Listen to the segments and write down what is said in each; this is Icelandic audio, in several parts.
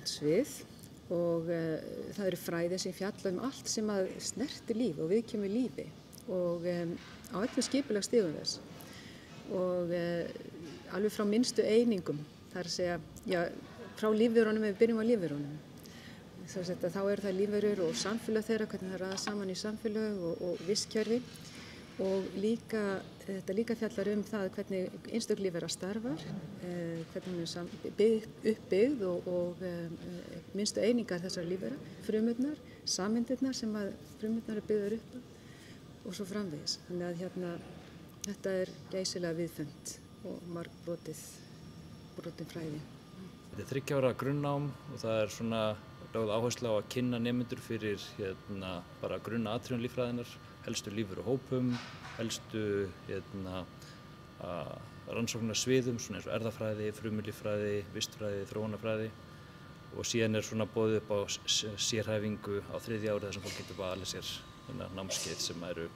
stórt svið og það eru fræði sem fjalla allt sem að snertir líf og viðkemur lífi og á öllum skipulagsstigum þess og alveg frá minnstu einingum, það er að segja, já, frá lífverunum, ef við byrjum á lífverunum. Þá eru það lífverur og samfélög þeirra, hvernig það raða saman í samfélög og vistkerfi og þetta líka fjallar það hvernig einstök lífvera starfar, hvernig hún er uppbyggð og minnstu einingar þessara lífvera, frumurnar, sameindirnar sem að frumurnar eru byggðar upp og svo framvegis. Þannig að þetta er geysilega viðfemt og margbrotin fræði. Þetta er 3 ára grunnnám og það er svona lögð áherslu á að kynna nemendur fyrir bara grunnatriðum líffræðinnar, helstu lífveruhópum, helstu rannsóknarsviðum svona eins og erfðafræði, frumulíffræði, vistfræði, þróunarfræði og síðan er svona boðið upp á sérhæfingu á 3. ári þar sem fólk getur valið sér námskeið sem eru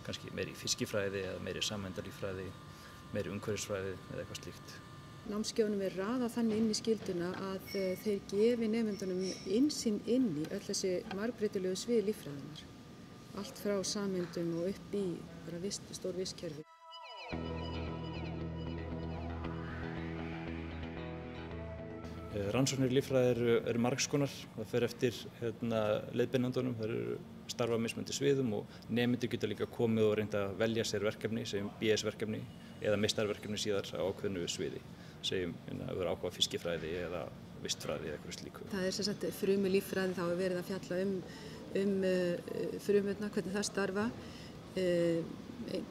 kannski meiri í fiskifræði eða meiri sameindalíffræði, meiri umhverfisfræði eða eitthvað slíkt. Námskeiðunum er raðað þannig inn í skilduna að þeir gefi nemendunum innsýn inn í öll þessi margbreytilegu svið líffræðinnar. Allt frá sameindum og upp í stór vistkerfi. Rannsóknir í líffræði eru margs konar. Það fer eftir leiðbeinandunum, það eru starfa á mismunandi sviðum og nemendur geta líka komið og reynda að velja sér verkefni, segjum BS-verkefni eða meistarverkefni síðar á ákveðnu sviði. Segjum að vera áhuga fiskifræði eða vistfræði eða eitthvað slíku. Það er sem sagt frumulíffræði, þá er verið að fjalla um frumurnar, hvernig það starfa,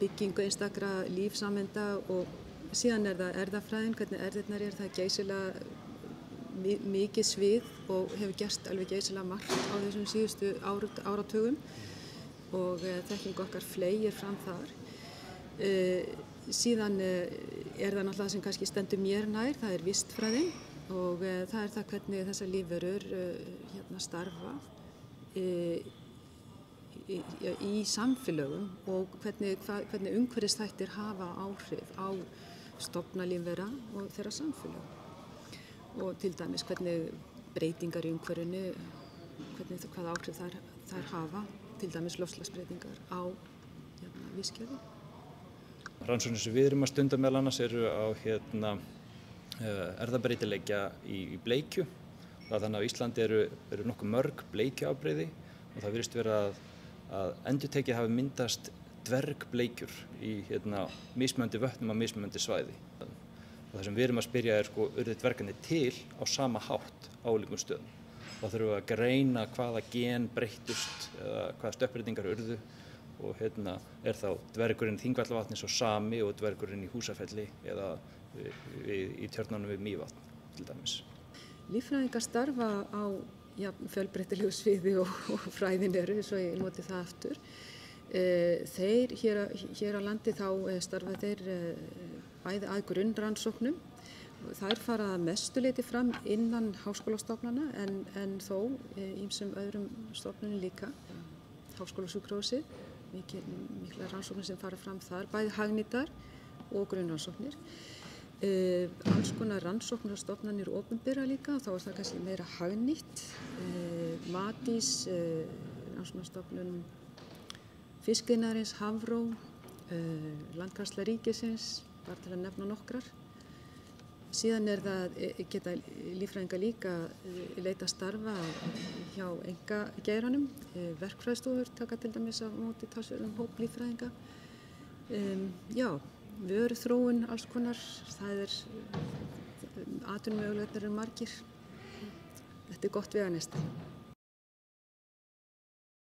byggingu einstakra lífsameinda og síðan er það erfðafræðin, hvernig erfðirnar það er geysilega mikið svið og hefur gerst alveg geysilega margt á þessum síðustu áratugum og þekking okkar fleygir fram þar. Síðan er það náttúrulega sem kannski stendur mér nær, það er vistfræðin og það er það hvernig þessar lífverur starfa í samfélögum og hvernig umhverfisþættir hafa áhrif á stofnalífvera og þeirra samfélög. Og til dæmis hvernig breytingar í umhverfinu, hvaða áhrif þær hafa, til dæmis loftslagsbreytingar á vistkerfi. Rannsóknir sem við erum að stunda meðal annars eru á erfðabreytileika í bleikju. Þannig að á Íslandi eru nokkuð mörg bleikjuafbrigði og það virðist vera að endurtekið hafi myndast dvergbleikjur í mismunandi vötnum á mismunandi svæði. Og það sem við erum að spyrja er urðu dvergarnir til á sama hátt á ólíkum stöðum. Þá þurfum við að greina hvaða gen breyttust eða hvaða stökkbreytingar urðu og er þá dvergurinn í Þingvallavatni svo sami og dvergurinn í Húsafelli eða í tjörnunum við Mývatn til dæmis. Líffræðingar starfa á fjölbreytilegu sviði og fræðin eru, svo ég noti það aftur. Þeir hér á landi þá starfa þeir bæði að grunnrannsóknum. Þær fara að mestu leyti fram innan háskólastofnana en þó ýmsum öðrum stofnunum líka. Háskólasjúkrahúsið, miklar rannsóknir sem fara fram þar, bæði hagnýtar og grunnrannsóknir. Alls konar rannsóknarstofnanir opinbera líka, þá er það kannski meira hagnýtt. Matís, rannsóknarstofnun fiskiðnaðarins, Hafró, Landgræðsla ríkisins, bara til að nefna nokkrar. Síðan geta líffræðingar líka leita starfa hjá einkageiranum. Verkfræðistofur taka til dæmis á móti talsverðum hóp líffræðinga. Vöruþróun, alls konar, það atvinnumöguleikar eru margir. Þetta er gott veganesti.